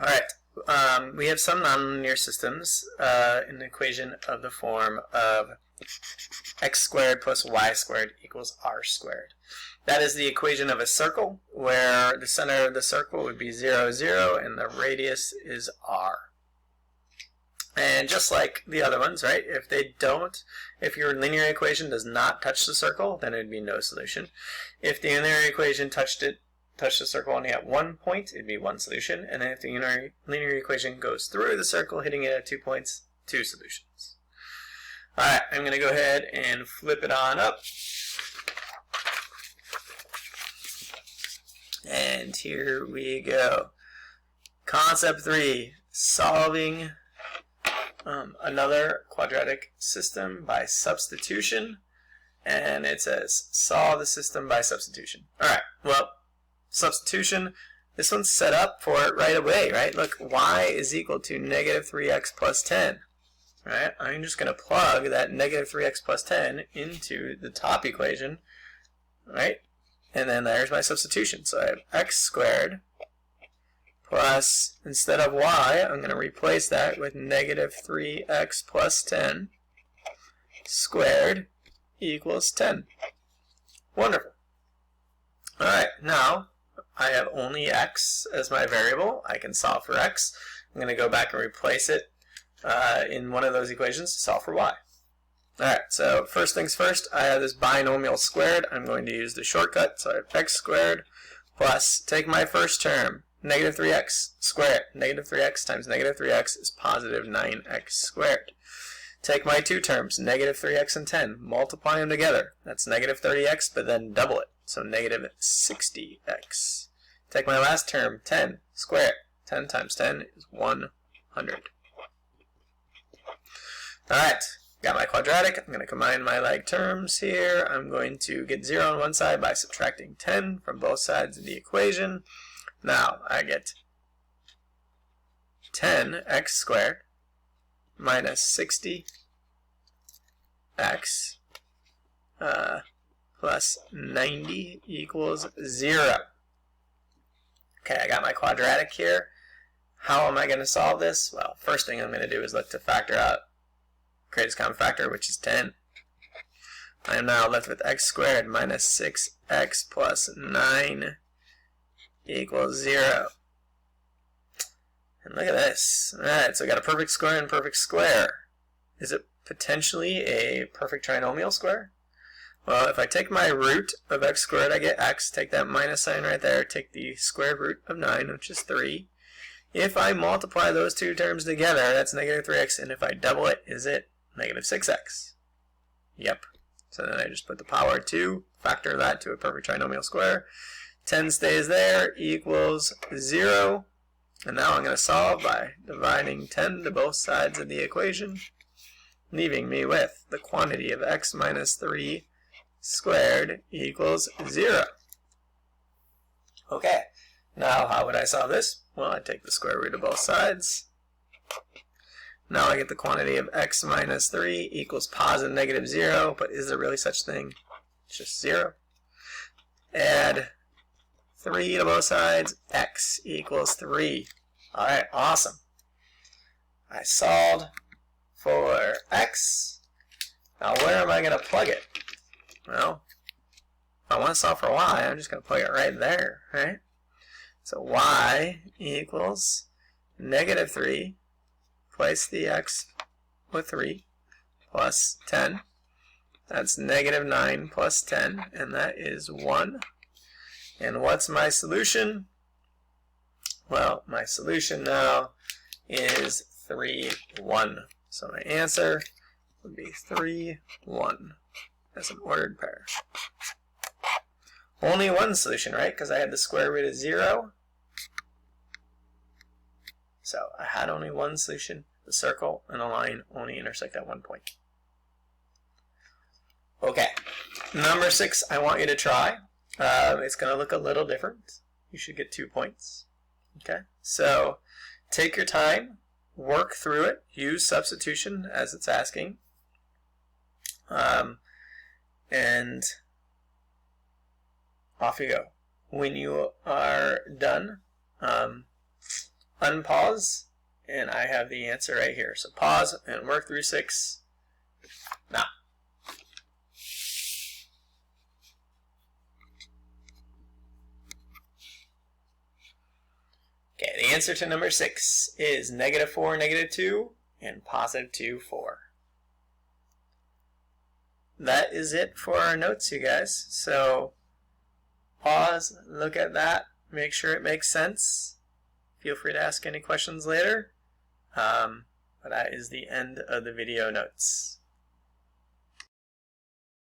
All right. We have some nonlinear systems in the equation of the form of x squared plus y squared equals r squared. That is the equation of a circle where the center of the circle would be 0, 0, and the radius is r. And just like the other ones, right, if your linear equation does not touch the circle, then it would be no solution. If the linear equation touched the circle only at one point, it'd be one solution. And then if the linear equation goes through the circle, hitting it at 2 points, two solutions. Alright, I'm going to go ahead and flip it on up. And here we go. Concept 3, solving another quadratic system by substitution. And it says, solve the system by substitution. Alright, well, substitution, this one's set up for it right away, right? Look, y is equal to negative 3x plus 10. Right? I'm just going to plug that negative 3x plus 10 into the top equation, right? And then there's my substitution. So I have x squared plus, instead of y, I'm going to replace that with negative 3x plus 10 squared equals 10. Wonderful. Alright, now I have only x as my variable. I can solve for x. I'm going to go back and replace it in one of those equations to solve for y. Alright, so first things first, I have this binomial squared. I'm going to use the shortcut, so I have x squared plus, take my first term, negative 3x squared. Negative 3x times negative 3x is positive 9x squared. Take my two terms, negative 3x and 10, multiply them together. That's negative 30x, but then double it, so negative 60x. Take my last term, 10 squared. 10 times 10 is 100. Alright, got my quadratic. I'm going to combine my like terms here. I'm going to get 0 on one side by subtracting 10 from both sides of the equation. Now I get 10x squared minus 60x plus 90 equals 0. Okay, I got my quadratic here. How am I going to solve this? Well, first thing I'm going to do is look to factor out greatest common factor, which is 10. I am now left with x squared minus 6x plus 9 equals 0. And look at this. Alright, so I got a perfect square and perfect square. Is it potentially a perfect trinomial square? Well, if I take my root of x squared, I get x. Take that minus sign right there. Take the square root of 9, which is 3. If I multiply those two terms together, that's negative 3x. And if I double it, is it negative 6x? Yep. So then I just put the power 2, factor that to a perfect trinomial square. 10 stays there, equals 0. And now I'm going to solve by dividing 10 to both sides of the equation, leaving me with the quantity of x minus 3 squared equals 0. Okay, now how would I solve this? Well, I take the square root of both sides. Now I get the quantity of x minus 3 equals positive negative 0, but is there really such thing? It's just 0. Add 3 to both sides, x equals 3. Alright, awesome. I solved for x. Now where am I going to plug it? Well, if I want to solve for y, I'm just going to plug it right there, right? So y equals negative 3, place the x with 3, plus 10. That's negative 9 plus 10, and that is 1. And what's my solution? Well, my solution now is 3, 1. So my answer would be 3, 1 as an ordered pair. Only one solution, right? Because I had the square root of 0. So I had only one solution. The circle and the line only intersect at one point. Okay, number 6, I want you to try. It's going to look a little different. You should get 2 points. Okay, so take your time, work through it, use substitution as it's asking, and off you go. When you are done, unpause, and I have the answer right here. So pause and work through 6 now. Okay, the answer to number 6 is -4, -2, and +2, 4. That is it for our notes, you guys. So pause, look at that, make sure it makes sense. Feel free to ask any questions later. But that is the end of the video notes.